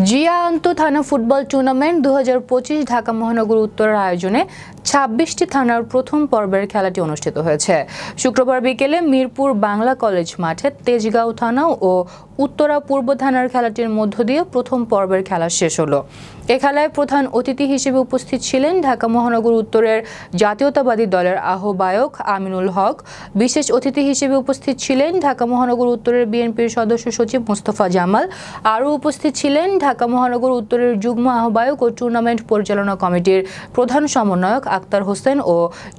জিয়া আন্ত থানা football tournament 2025 Dhaka মহানগর উত্তরের আয়োজনে 26টি থানার প্রথম পর্বের খেলাটি অনুষ্ঠিত হয়েছে। শুক্রবার বিকেলে মিরপুর বাংলা কলেজ মাঠে তেজগাঁও থানা ও উত্তরা পূর্ব থানার খেলাটির মধ্য দিয়ে প্রথম পর্বের খেলা শেষ হলো। এ খেলায় প্রধান অতিথি হিসেবে উপস্থিত ছিলেন ঢাকা মহানগর উত্তরের জাতীয়তাবাদী দলের আহ্বায়ক আমিনুল হক। বিশেষ অতিথি হিসেবে উপস্থিত ছিলেন ঢাকা মহানগর উত্তরের বিএনপির সদস্য সচিব মোস্তফা জামাল। আরও উপস্থিত ছিলেন ঢাকা মহানগর উত্তরের যুগ্ম আহ্বায়ক ও টুর্নামেন্ট পরিচালনা কমিটির প্রধান সমন্বয়ক আক্তার হোসেন ও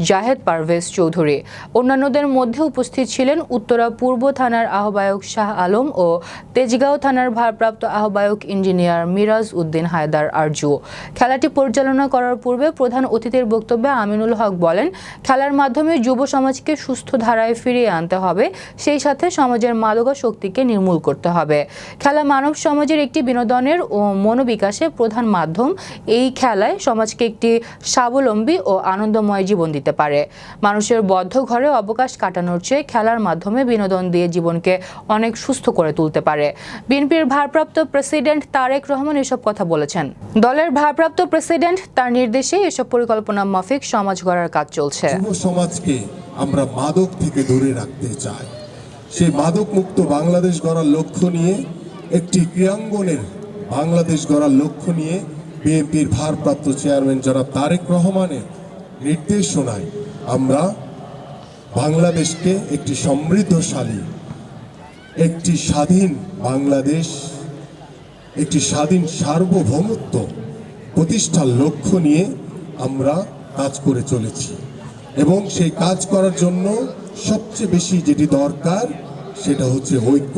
জাহেদ পারভেজ চৌধুরী। অন্যান্যদের মধ্যে উপস্থিত ছিলেন উত্তরা পূর্ব থানার আহ্বায়ক শাহ আলম ও তেজগাঁও থানার ভারপ্রাপ্ত আহ্বায়ক ইঞ্জিনিয়ার মিরাজ উদ্দিন হায়দার আরজু। খেলাটি পরিচালনা করার পূর্বে প্রধান অতিথির বক্তব্যে আমিনুল হক বলেন, খেলার মাধ্যমে যুব সমাজকে সুস্থ ধারায় ফিরিয়ে আনতে হবে, সেই সাথে সমাজের মাদকাসক্তিকে নির্মূল করতে হবে। খেলা মানব সমাজের একটি বিনোদনের ও মনোবিকাশে প্রধান মাধ্যম। এই খেলায় সমাজকে একটি স্বাবলম্বী ও আনন্দময় জীবন দিতে পারে। মানুষের বদ্ধ ঘরে অবকাশ কাটানোর চেয়ে খেলার মাধ্যমে বিনোদন দিয়ে জীবনকে অনেক সুস্থ করে তুলতে পারে। বিএনপির ভারপ্রাপ্ত প্রেসিডেন্ট তারেক রহমান এসব কথা বলেছেন। দলের ভারপ্রাপ্ত প্রেসিডেন্ট তার নির্দেশে এসব পরিকল্পনা মাফিক সমাজ গড়ার কাজ চলছে। যুব সমাজকে আমরা মাদক থেকে দূরে রাখতে চাই। সেই মাদক মুক্ত বাংলাদেশ গড়ার লক্ষ্য নিয়ে, একটি ক্রীড়াঙ্গনের বাংলাদেশ গড়ার লক্ষ্য নিয়ে বিএনপির ভারপ্রাপ্ত চেয়ারম্যান জনাব তারেক রহমানের নির্দেশনায় আমরা বাংলাদেশকে একটি সমৃদ্ধশালী, একটি স্বাধীন বাংলাদেশ, একটি স্বাধীন সার্বভৌমত্ব প্রতিষ্ঠার লক্ষ্য নিয়ে আমরা কাজ করে চলেছি। এবং সেই কাজ করার জন্য সবচেয়ে বেশি যেটি দরকার সেটা হচ্ছে ঐক্য।